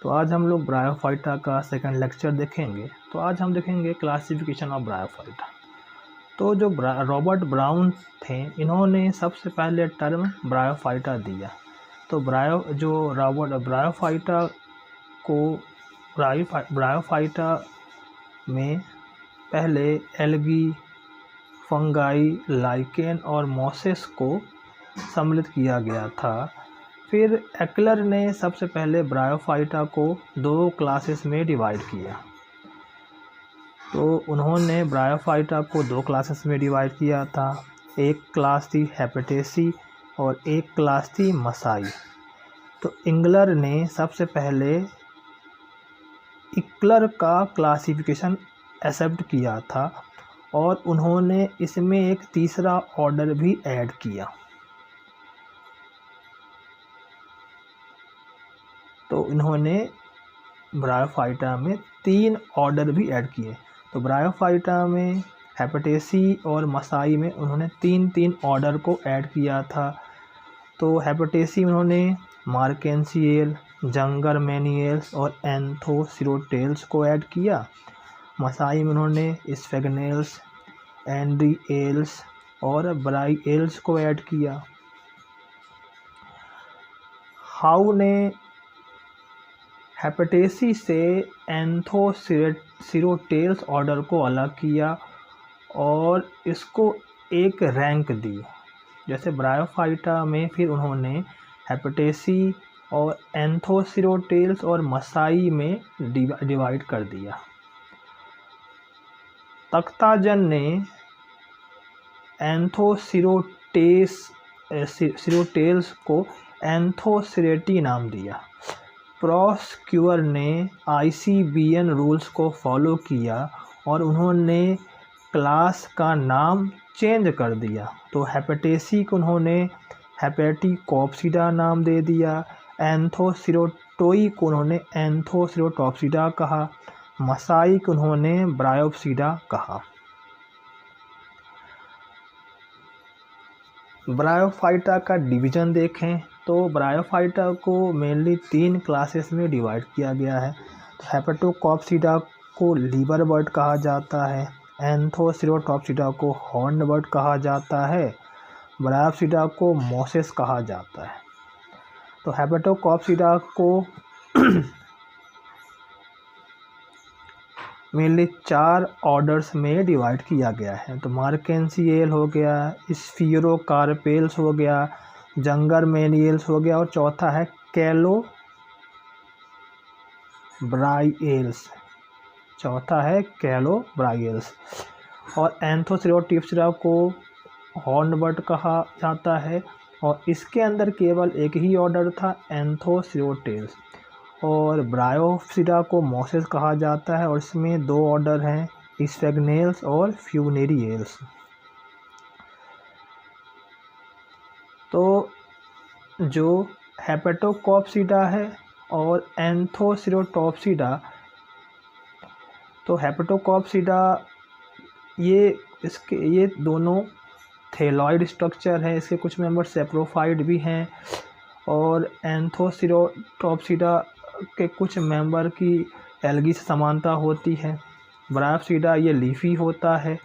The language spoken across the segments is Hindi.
तो आज हम लोग ब्रायोफाइटा का सेकंड लेक्चर देखेंगे। तो आज हम देखेंगे क्लासिफिकेशन ऑफ ब्रायोफाइटा। तो जो रॉबर्ट ब्राउन थे, इन्होंने सबसे पहले टर्म ब्रायोफाइटा दिया। तो ब्रायोफाइटा में पहले एल्गी, फंगाई, लाइकेन और मॉसेस को सम्मिलित किया गया था। फिर एक्लर ने सबसे पहले ब्रायोफाइटा को दो क्लासेस में डिवाइड किया। तो उन्होंने ब्रायोफाइटा को दो क्लासेस में डिवाइड किया था। एक क्लास थी हेपेटेसी और एक क्लास थी मसाई। तो इंगलर ने सबसे पहले इक्लर का क्लासिफिकेशन एक्सेप्ट किया था और उन्होंने इसमें एक तीसरा ऑर्डर भी ऐड किया। तो इन्होंने ब्रायोफाइटा में 3 ऑर्डर भी ऐड किए। तो ब्रायोफाइटा में हेपेटेसी और मसाई में उन्होंने 3 ऑर्डर को ऐड किया था। तो हेपेटेसी में उन्होंने मार्केंसियल, जंगरमेनियल्स और एंथोसिरोटेल्स को ऐड किया। मसाई में उन्होंने स्फेगनेल्स, एंड्रिएल्स और ब्राइएल्स को ऐड किया। हाउ ने हेपेटेसी से एंथोसिरोटेल्स ऑर्डर को अलग किया और इसको एक रैंक दी। जैसे ब्रायोफाइटा में फिर उन्होंने हेपेटेसी और एंथोसिरोटेल्स और मसाई में डिवाइड कर दिया। तख्ताजन ने एंथोसिरोटेल्स को एंथोसिरेटी नाम दिया। प्रॉस्क्यूअर ने ICBN रूल्स को फॉलो किया और उन्होंने क्लास का नाम चेंज कर दिया। तो हेपेटेसी को उन्होंने हेपेटिकोप्सिडा नाम दे दिया। एंथोसिरोटोई को उन्होंने एंथोसिरोटोप्सिडा कहा। मसाई को उन्होंने ब्रायोप्सिडा कहा। ब्रायोफाइटा का डिवीज़न देखें तो ब्रायोफाइटा को मेनली 3 क्लासेस में डिवाइड किया गया है। तो हेपेटोकॉप्सिडा को लीवर बर्ड कहा जाता है, एंथोसिरोटोप्सिडा को हॉर्न बर्ड कहा जाता है, ब्रायोप्सिडा को मॉसेस कहा जाता है। तो हेपेटोकॉप्सिडा को मेनली 4 ऑर्डर्स में डिवाइड किया गया है। तो मार्केंसियल हो गया, स्फीरोकार्पेल्स हो गया, जंगरमेनियल्स हो गया और चौथा है कैलोब्राइएल्स। और एंथोसिरोटोप्सिडा को हॉर्नबर्ड कहा जाता है और इसके अंदर केवल एक ही ऑर्डर था, एंथोसिरोटेल्स। और ब्रायोप्सिडा को मॉसेस कहा जाता है और इसमें 2 ऑर्डर हैं, स्फेगनेल्स और फ्यूनेरियल्स। तो जो हेपेटोकॉप्सिडा है और एंथोसिरोटोप्सिडा, तो हेपेटोकॉप्सिडा ये दोनों थैलॉइड स्ट्रक्चर है। इसके कुछ मेंबर सेप्रोफाइट भी हैं और एंथोसिरोटोप्सिडा के कुछ मेंबर की एल्गी से समानता होती है। ब्रायोप्सिडा ये लीफी होता है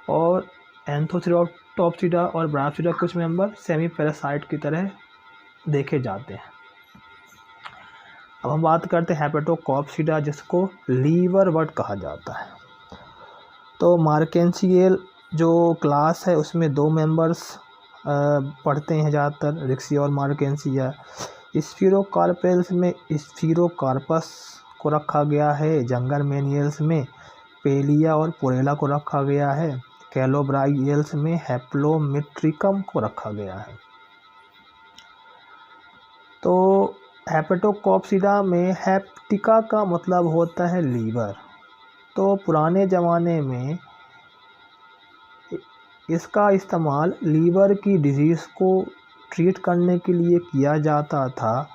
और एंथोसिरोटोप्सिडा और ब्रायोप्सिडा कुछ मेंबर सेमी पैरासाइट की तरह देखे जाते हैं। अब हम बात करते हैं हेपेटोकॉप्सिडा, जिसको लीवर बर्ड कहा जाता है। तो मार्केंसियल जो क्लास है उसमें 2 मेंबर्स पढ़ते हैं ज़्यादातर, रिक्सिया और मार्केंसिया। स्फीरोकार्पेल्स में स्फीरोकार्पस को रखा गया है। जंगरमेनियल्स में पेलिया और पोरेला को रखा गया है। कैलोब्राइएल्स में हैप्लोमेट्रिकम को रखा गया है। तो हेपेटोकॉप्सिडा में हेप्टिका का मतलब होता है लीवर। तो पुराने ज़माने में इसका इस्तेमाल लीवर की डिजीज़ को ट्रीट करने के लिए किया जाता था।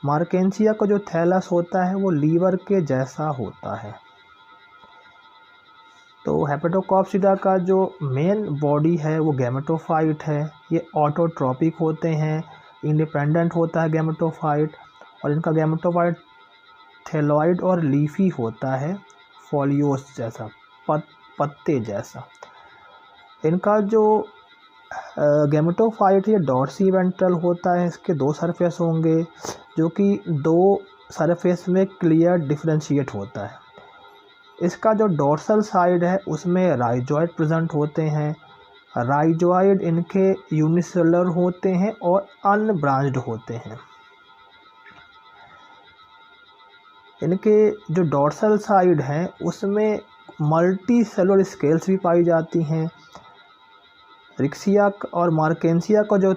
मार्केंसिया का जो थैलस होता है वो लीवर के जैसा होता है। तो हेपेटोकॉप्सिडा का जो मेन बॉडी है वो गैमेटोफाइट है। ये ऑटोट्रॉपिक होते हैं, इंडिपेंडेंट होता है गैमेटोफाइट और इनका गैमेटोफाइट थैलॉइड और लीफी होता है, फोलियोस जैसा, पत्ते जैसा। इनका जो गैमेटोफाइट या डॉर्सी वेंट्रल होता है, इसके 2 सरफेस होंगे जो कि 2 सरफेस में क्लियर डिफरेंशिएट होता है। इसका जो डोर्सल साइड है उसमें राइजॉइड प्रेजेंट होते हैं। राइजॉइड इनके यूनिसेलुलर होते हैं और अनब्रांच्ड होते हैं। इनके जो डोर्सल साइड है उसमें मल्टी सेलुलर स्केल्स भी पाई जाती हैं। रिक्सिया और मार्केंसिया का जो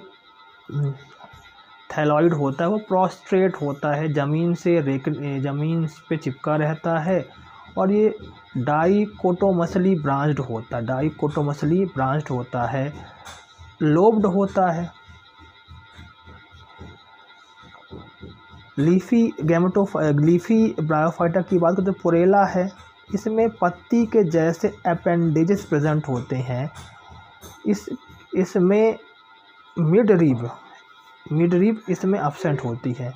थैलॉइड होता है वो प्रोस्ट्रेट होता है, ज़मीन पे चिपका रहता है और ये डाइकोटोमसली ब्रांच्ड होता है, लोब्ड होता है। लीफी ब्रायोफाइटा की बात करें तो पुरेला है, इसमें पत्ती के जैसे अपेंडेजेस प्रेजेंट होते हैं। इसमें मिड रिब इसमें एब्सेंट होती है।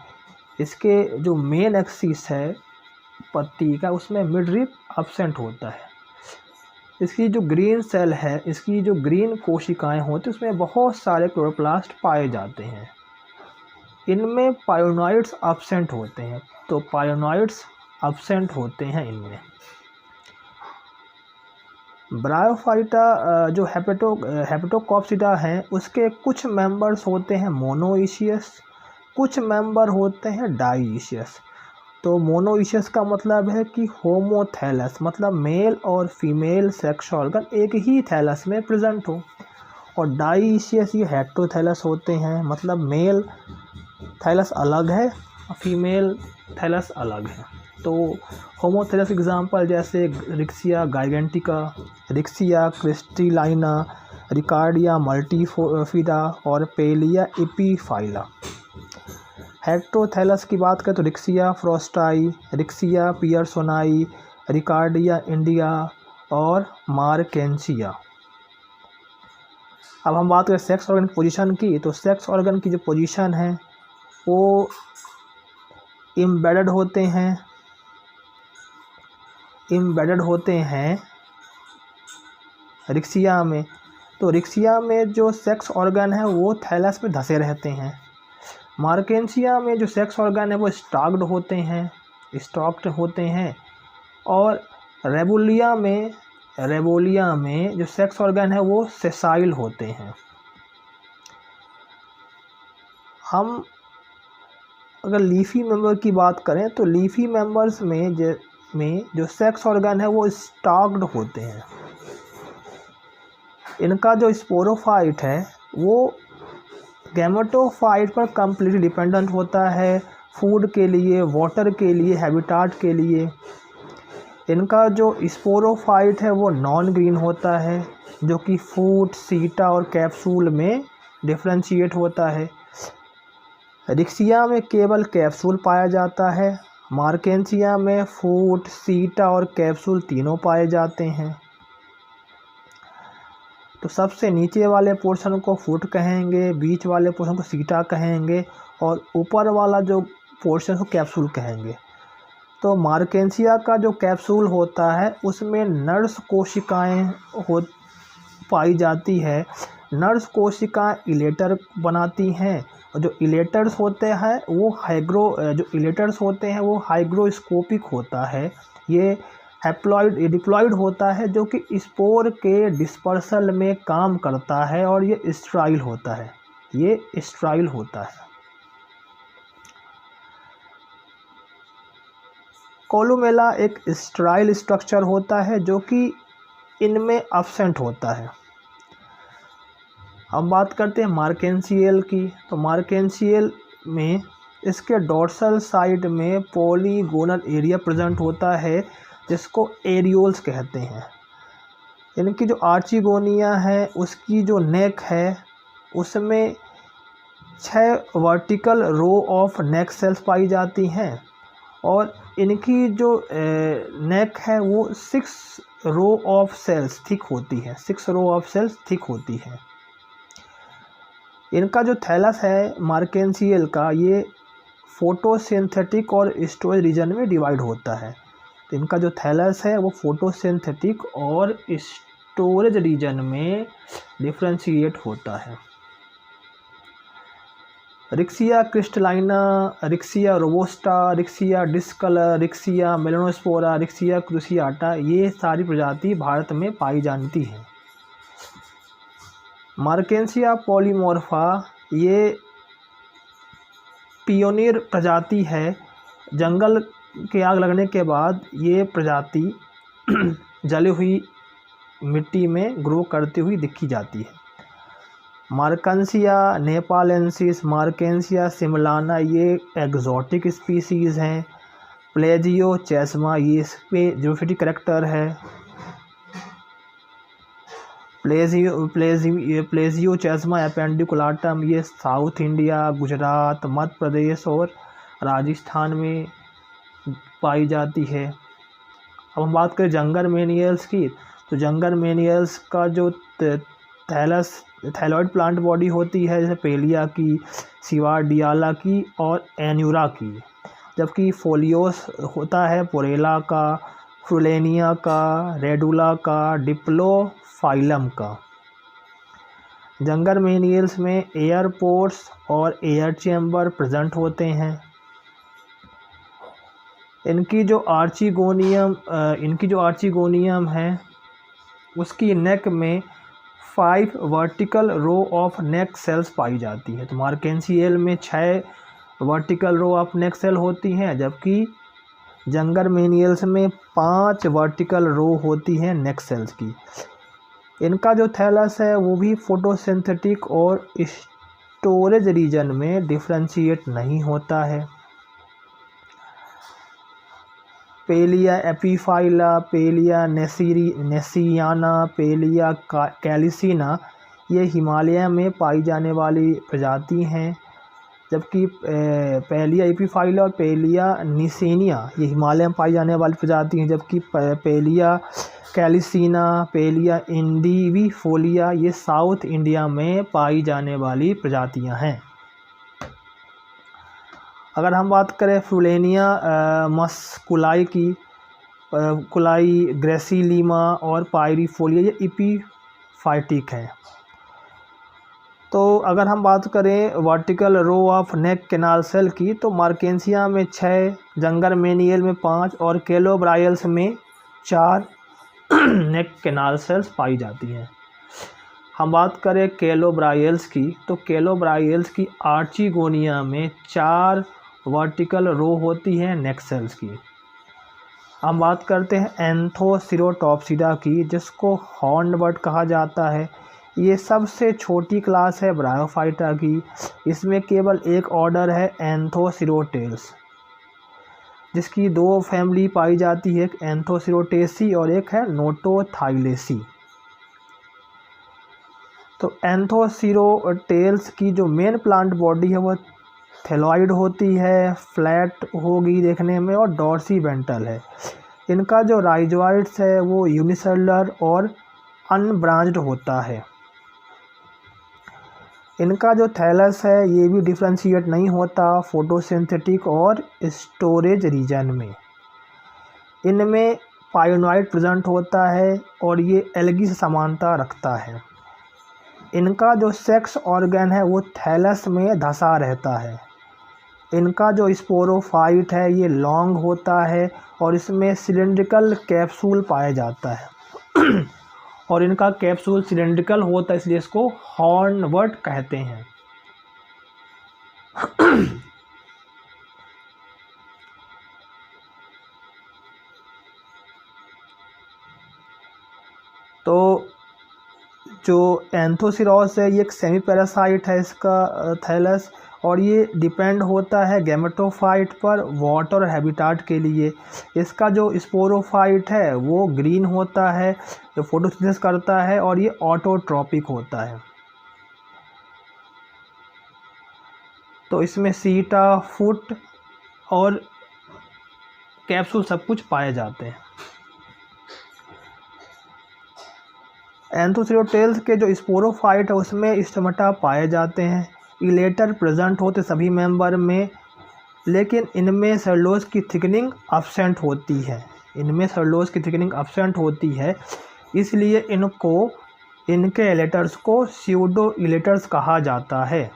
इसके जो मेन एक्सिस है पत्ती का उसमें मिड रिब एब्सेंट होता है। इसकी जो ग्रीन सेल है, इसकी जो ग्रीन कोशिकाएं होती हैं उसमें बहुत सारे क्लोरोप्लास्ट पाए जाते हैं। इनमें पायोनॉइड्स एब्सेंट होते हैं, तो पायोनॉइड्स एब्सेंट होते हैं इनमें। ब्रायोफाइटा जो हेपेटोकॉप्सिडा हैं उसके कुछ मेंबर्स होते हैं मोनोइशियस, कुछ मेंबर होते हैं डाइशियस। तो मोनोइशियस का मतलब है कि होमोथैलस, मतलब मेल और फीमेल सेक्स ऑर्गन एक ही थैलस में प्रेजेंट हो, और डाइशियस ये हेटेरोथैलस होते हैं, मतलब मेल थैलस अलग है, फीमेल थैलस अलग है। तो होमोथैलस एग्जाम्पल जैसे रिक्सिया गाइगेंटिका, रिक्सिया क्रिस्टलाइना, रिकार्डिया मल्टीफिदा और पेलिया एपीफाइला। हेटेरोथैलस की बात करें तो रिक्सिया फ्रोस्टाई, रिक्सिया पियर्सोनाई, रिकार्डिया इंडिया और मार्केंसिया। अब हम बात करें सेक्स ऑर्गन पोजीशन की, तो सेक्स ऑर्गन की जो पोजीशन है वो एम्बेडेड होते हैं रिक्सिया में। तो रिक्सिया में जो सेक्स ऑर्गन है वो थैलस में धंसे रहते हैं। मार्केंसिया में जो सेक्स ऑर्गन है वो स्टॉक्ड होते हैं और रेबोलिया में जो सेक्स ऑर्गन है वो सेसाइल होते हैं। हम अगर लीफी मेंबर की बात करें तो लीफी मेंबर्स में जो सेक्स ऑर्गन है वो स्टॉक्ड होते हैं। इनका जो स्पोरोफाइट है वो गैमेटोफाइट पर कंप्लीटली डिपेंडेंट होता है, फूड के लिए, वाटर के लिए, हैबिटाट के लिए। इनका जो स्पोरोफाइट है वो नॉन ग्रीन होता है, जो कि फूट, सीटा और कैप्सूल में डिफ्रेंशिएट होता है। रिक्सिया में केवल कैप्सूल पाया जाता है, मार्केंसिया में फूट, सीटा और कैप्सूल तीनों पाए जाते हैं। तो सबसे नीचे वाले पोर्शन को फूट कहेंगे, बीच वाले पोर्शन को सीटा कहेंगे और ऊपर वाला जो पोर्शन को कैप्सूल कहेंगे। तो मार्केंसिया का जो कैप्सूल होता है उसमें नर्स कोशिकाएं पाई जाती है। नर्स कोशिकाएं इलेटर बनाती हैं और जो इलेटर्स होते हैं वो हाइग्रोस्कोपिक होता है। ये डिप्लॉइड होता है जो कि स्पोर के डिस्पर्सल में काम करता है और ये स्टेराइल होता है। कोलुमेला एक स्टेराइल स्ट्रक्चर होता है जो कि इनमें एब्सेंट होता है। हम बात करते हैं मार्केंसियल की, तो मार्केंसियल में इसके डोर्सल साइड में पॉलीगोनल एरिया प्रेजेंट होता है जिसको एरियोल्स कहते हैं। इनकी जो आर्चिगोनिया है उसकी जो नेक है उसमें 6 vertical row of neck cells पाई जाती हैं और इनकी जो नेक है वो 6 रो ऑफ सेल्स थिक होती है। इनका जो थैलस है मार्केंसियल का ये फोटोसिंथेटिक और स्टोरेज रीजन में डिवाइड होता है। तो इनका जो थैलस है वो फोटोसिंथेटिक और स्टोरेज रीजन में डिफ्रेंशिएट होता है। Riccia crystallina, Riccia robusta, Riccia discolor, Riccia melanospora, Riccia cruciata, ये सारी प्रजाति भारत में पाई जाती हैं। मार्केंसिया पॉलीमॉर्फा ये पियोनियर प्रजाति है। जंगल के आग लगने के बाद ये प्रजाति जली हुई मिट्टी में ग्रो करती हुई दिखी जाती है। मार्केंसिया नेपालेंसिस, मार्केंसिया सिमलाना ये एग्जॉटिक स्पीसीज़ हैं। प्लेजियो चेस्मा ये इस पे जोफिटी करेक्टर है। प्लेजियो चेस्मा एपेंडिकुलाटम ये साउथ इंडिया, गुजरात, मध्य प्रदेश और राजस्थान में पाई जाती है। अब हम बात करें जंगल मेनियल्स की, तो जंगल मेनियल्स का जो थैलॉइड प्लांट बॉडी होती है, जैसे पेलिया की, सिवाडियाला की और एन्यूरा की, जबकि फोलियोस होता है पोरेला का, फ्रुलेनिया का, रेडुला का, डिप्लोफाइलम का। जंगल मेनियल्स में एयर पोर्स और एयर चैम्बर प्रेजेंट होते हैं। इनकी जो आर्चिगोनियम है उसकी नेक में 5 vertical row of neck cells पाई जाती है। तो मार्केंसियल में 6 vertical row of neck cell होती हैं, जबकि जंगल मेनियल्स में 5 वर्टिकल रो होती हैं नेक सेल्स की। इनका जो थैलस है वो भी फोटोसिंथेटिक और स्टोरेज रीजन में डिफ्रेंशिएट नहीं होता है। पेलिया एपीफाइला, पेलिया नेसियाना, पेलिया कैलिसिना ये हिमालय में पाई जाने वाली प्रजाति हैं, जबकि पेलिया एपीफाइला और पेलिया निसेनिया ये हिमालय में पाई जाने वाली प्रजाति हैं, जबकि पेलिया कैलिसिना, पेलिया इंडिविफोलिया ये साउथ इंडिया में पाई जाने वाली प्रजातियां हैं। अगर हम बात करें फ्रुलेनिया मस्कुलाई की, कुलाई, ग्रेसिलीमा और पायरीफोलिया ये इपीफाइटिक है। तो अगर हम बात करें vertical row of neck canal cell की, तो मार्केंसिया में 6, जंगल मेनियल में 5 और केलोब्रायल्स में 4 नेक कैनाल सेल्स पाई जाती हैं। हम बात करें केलोब्रायल्स की, तो केलोब्रायल्स की आर्चिगोनिया में 4 वर्टिकल रो होती हैं नेक सेल्स की। हम बात करते हैं एंथोसिरोटॉप्सिडा की, जिसको हॉर्नबर्ड कहा जाता है। ये सबसे छोटी क्लास है ब्रायोफाइटा की। इसमें केवल एक ऑर्डर है एंथोसिरोटेल्स, जिसकी 2 फैमिली पाई जाती है, एक एंथोसिरोटेसी और एक है नोटोथाइलेसी। तो एंथोसिरोटेल्स की जो मेन प्लांट बॉडी है वो थैलॉइड होती है, फ्लैट होगी देखने में और डॉर्सीवेंटल है। इनका जो राइजोइड्स है वो यूनिसेलुलर और अनब्रांच्ड होता है। इनका जो थैलस है ये भी डिफ्रेंशिएट नहीं होता फोटोसिंथेटिक और स्टोरेज रीजन में। इनमें पायोनॉइड प्रेजेंट होता है और ये एल्गी से समानता रखता है। इनका जो सेक्स ऑर्गन है वो थैलस में धंसा रहता है। इनका जो स्पोरोफाइट है ये लॉन्ग होता है और इसमें सिलिंड्रिकल कैप्सूल पाया जाता है और इनका कैप्सूल सिलिंड्रिकल होता है, इसलिए इसको हॉर्नबर्ड कहते हैं। तो जो एंथोसिरोस है ये एक सेमी पैरासाइट है इसका थैलस, और ये डिपेंड होता है गैमेटोफाइट पर वाटर और हैबिटाट के लिए। इसका जो स्पोरोफाइट है वो ग्रीन होता है, जो फोटोसिंथेसिस करता है, और ये ऑटोट्रॉपिक होता है। तो इसमें सीटा, फुट और कैप्सूल सब कुछ पाए जाते हैं। एंथोसिरोटेल्स के जो स्पोरोफाइट है उसमें स्टोमेटा पाए जाते हैं। इलेटर प्रेजेंट होते सभी मेंबर में, लेकिन इनमें सेलुलोज की थिकनिंग एब्सेंट होती है, इनमें सेलुलोज की थिकनिंग एब्सेंट होती है, इसलिए इनको इनके इलेटर्स को स्यूडो इलेटर्स कहा जाता है।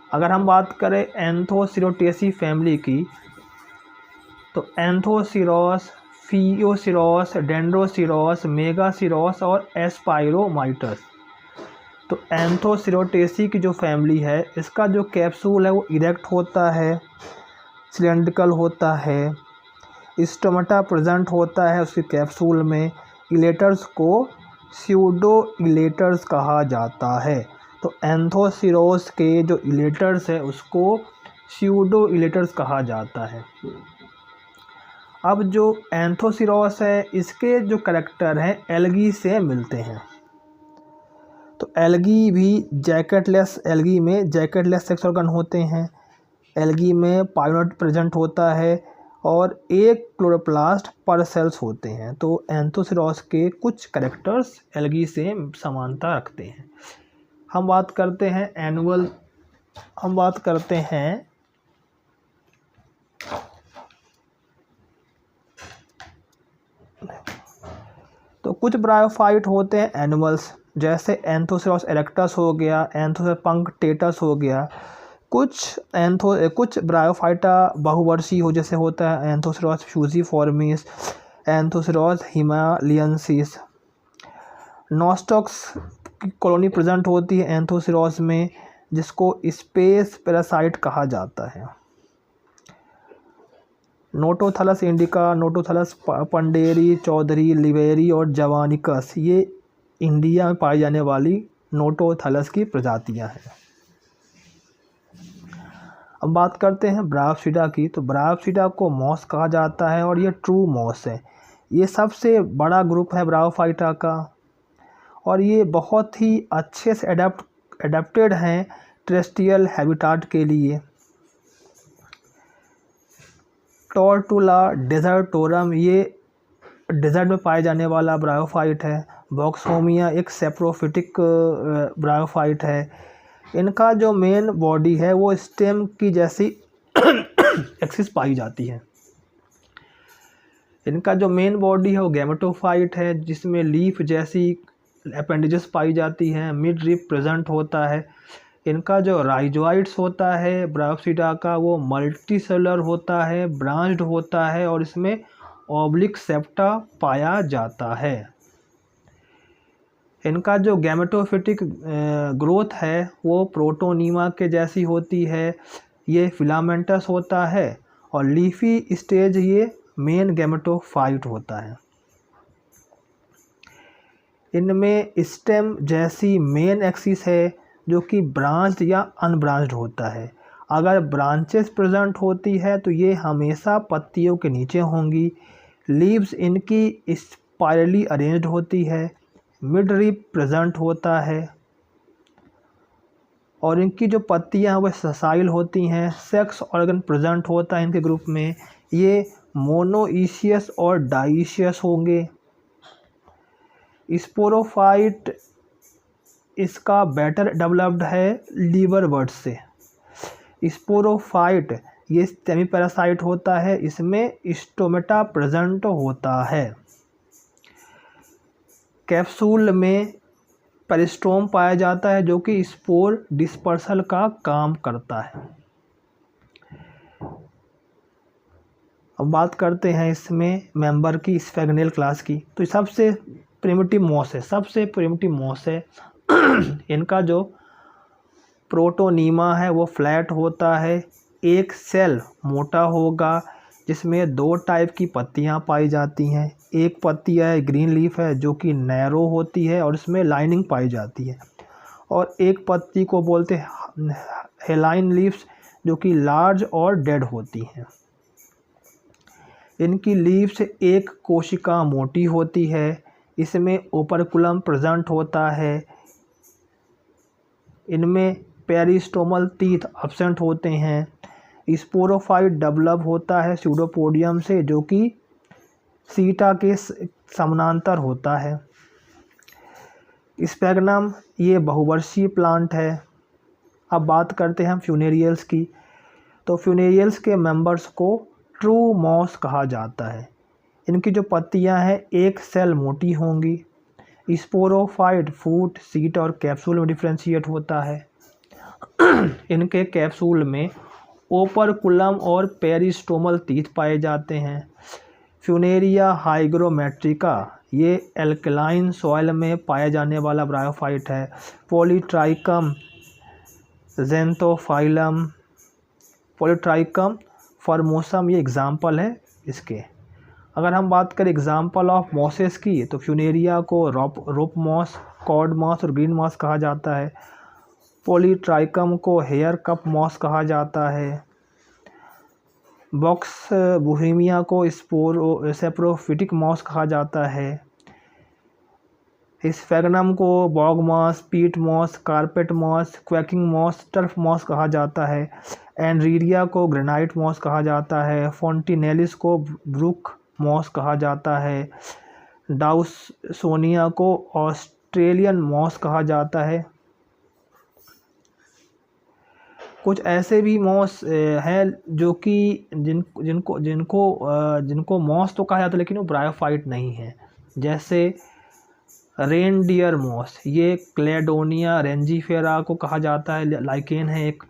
अगर हम बात करें एंथोसिरोटेसी फैमिली की, तो एंथोसिरोस, फियोसिरोस, डेंड्रोसिरोस, मेगासिरोस और एस्पाइरोमाइटस। तो एंथोसिरोटेसी की जो फैमिली है, इसका जो कैप्सूल है वो इरेक्ट होता है, सिलेंड्रिकल होता है, स्टोमेटा प्रेजेंट होता है उसके कैप्सूल में। इलेटर्स को स्यूडो इलेटर्स कहा जाता है। तो एंथोसिरोस के जो इलेटर्स है उसको स्यूडो इलेटर्स कहा जाता है। अब जो एंथोसिरोस है, इसके जो करैक्टर हैं एल्गी से मिलते हैं। तो एल्गी भी जैकेटलेस, एल्गी में जैकेटलेस सेक्स ऑर्गन होते हैं। एल्गी में पाइलोट प्रेजेंट होता है और एक क्लोरोप्लास्ट पर सेल्स होते हैं। तो एंथोसिरोस के कुछ करैक्टर्स एल्गी से समानता रखते हैं। हम बात करते हैं तो कुछ ब्रायोफाइट होते हैं एनिमल्स, जैसे एंथोसिरोस इरेक्टस हो गया, एंथोसिरोस पंक्टेटस हो गया। कुछ ब्रायोफाइटा बहुवर्षीय हो, जैसे होता है एंथोसिरोस फ्यूजिफॉर्मिस, एंथोसिरोस हिमालयंसिस। नॉस्टॉक्स की कॉलोनी प्रेजेंट होती है एंथोसिरोस में, जिसको स्पेस पैरासाइट कहा जाता है। नोटोथलस इंडिका, नोटोथलस पंडेरी, चौधरी, लिवेरी और जवानिकस, ये इंडिया में पाई जाने वाली नोटोथलस की प्रजातियां हैं। अब बात करते हैं ब्रायोप्सिडा की। तो ब्रायोप्सिडा को मॉस कहा जाता है और ये ट्रू मॉस है। ये सबसे बड़ा ग्रुप है ब्रायोफाइटा का और ये बहुत ही अच्छे से एडेप्टेड हैं टेरेस्ट्रियल हैबिटाट के लिए। टोर्टुला डेजर्टोरम, ये डेजर्ट में पाए जाने वाला ब्रायोफाइट है। बॉक्सोमिया एक सेप्रोफिटिक ब्रायोफाइट है। इनका जो मेन बॉडी है वो स्टेम की जैसी एक्सिस पाई जाती है। इनका जो मेन बॉडी है वो गैमेटोफाइट है, जिसमें लीफ जैसी अपेंडेजेस पाई जाती हैं। मिड रिप प्रेजेंट होता है। इनका जो राइजोइड्स होता है ब्रायोप्सिडा का, वो मल्टी सेलुलर होता है, ब्रांच्ड होता है और इसमें ऑब्लिक सेप्टा पाया जाता है। इनका जो गैमेटोफिटिक ग्रोथ है वो प्रोटोनीमा के जैसी होती है। ये फिलामेंटस होता है और लीफी स्टेज ये मेन गैमेटोफाइट होता है। इनमें स्टेम जैसी मेन एक्सिस है जो कि ब्रांच्ड या अनब्रांच्ड होता है। अगर ब्रांचेस प्रेजेंट होती है तो ये हमेशा पत्तियों के नीचे होंगी। लीव्स इनकी स्पाइरली अरेंज्ड होती है। मिड रिप प्रेजेंट होता है और इनकी जो पत्तियां हैं वह ससाइल होती हैं। सेक्स ऑर्गन प्रेजेंट होता है इनके ग्रुप में। ये मोनोइशियस और डाइशियस होंगे। स्पोरोफाइट इसका बेटर डेवलप्ड है लीवर बर्ड से। स्पोरोफाइट ये सेमी पैरासाइट होता है, इसमें स्टोमेटा प्रेजेंट होता है। कैप्सूल में पेरिस्टोम पाया जाता है जो कि स्पोर डिस्पर्सल का काम करता है। अब बात करते हैं इसमें मेंबर की स्फेगनेल क्लास की। तो सबसे प्रिमिटिव मॉस है। इनका जो प्रोटोनीमा है वो फ्लैट होता है। एक सेल मोटा होगा जिसमें 2 टाइप की पत्तियां पाई जाती हैं। एक पत्ती है ग्रीन लीफ है जो कि नैरो होती है और इसमें लाइनिंग पाई जाती है, और एक पत्ती को बोलते हैं हेलाइन लीव्स जो कि लार्ज और डेड होती हैं। इनकी लीव्स एक कोशिका मोटी होती है। इसमें ओपरकुलम प्रेजेंट होता है। इनमें पेरिस्टोमल टीथ एब्सेंट होते हैं। स्पोरोफाइट डेवलप होता है स्यूडोपोडियम से जो कि सीटा के समानांतर होता है। स्पैगनम ये बहुवर्षीय प्लांट है। अब बात करते हैं हम फ्यूनेरियल्स की। तो फ्यूनेरियल्स के मेंबर्स को ट्रू मॉस कहा जाता है। इनकी जो पत्तियां हैं एक सेल मोटी होंगी। स्पोरोफाइट फूट, सीट और कैप्सूल में डिफ्रेंशिएट होता है। इनके कैप्सूल में ओपरकुलम और पेरिस्टोमल टीथ पाए जाते हैं। फ्यूनेरिया हाइग्रोमेट्रिका ये एल्कलाइन सॉइल में पाया जाने वाला ब्रायोफाइट है। पॉलीट्राइकम ज़ेंथोफाइलम, पॉलीट्राइकम फॉर्मोसम ये एग्जाम्पल है इसके। अगर हम बात करें एग्जाम्पल ऑफ मॉसेस की तो फ्यूनेरिया को रोप मॉस, कॉर्ड मॉस और ग्रीन मॉस कहा जाता है। पॉलीट्राइकम को हेयर कप मॉस कहा जाता है। बॉक्स बोहेमिया को सेप्रोफिटिक मॉस कहा जाता है। स्फेगनम को bog moss, peat moss, carpet moss, quaking moss, turf moss कहा जाता है। एनरीरिया को ग्रेनाइट मॉस कहा जाता है। फोन्टिनेलिस को ब्रुक मॉस कहा जाता है। डाउसोनिया को ऑस्ट्रेलियन मॉस कहा जाता है। कुछ ऐसे भी मॉस हैं जो कि जिनको मॉस तो कहा जाता है लेकिन वो ब्रायोफाइट नहीं है। जैसे रेनडियर मॉस, ये क्लेडोनिया रेंजीफेरा को कहा जाता है, लाइकेन है एक।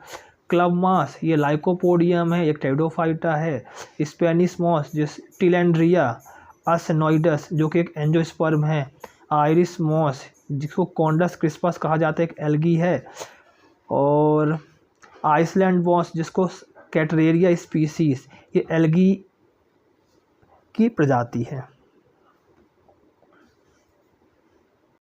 क्लब मॉस ये लाइकोपोडियम है, एक टेडोफाइटा है। स्पेनिश मॉस जिस टिलेंड्रिया असनोइडस जो कि एक एंजियोस्पर्म है। आयरिस मॉस जिसको कॉन्डस क्रिस्पस कहा जाता है, एक एल्गी है। और आइसलैंड मॉस जिसको कैटरेरिया स्पीसीज, ये एल्गी की प्रजाति है।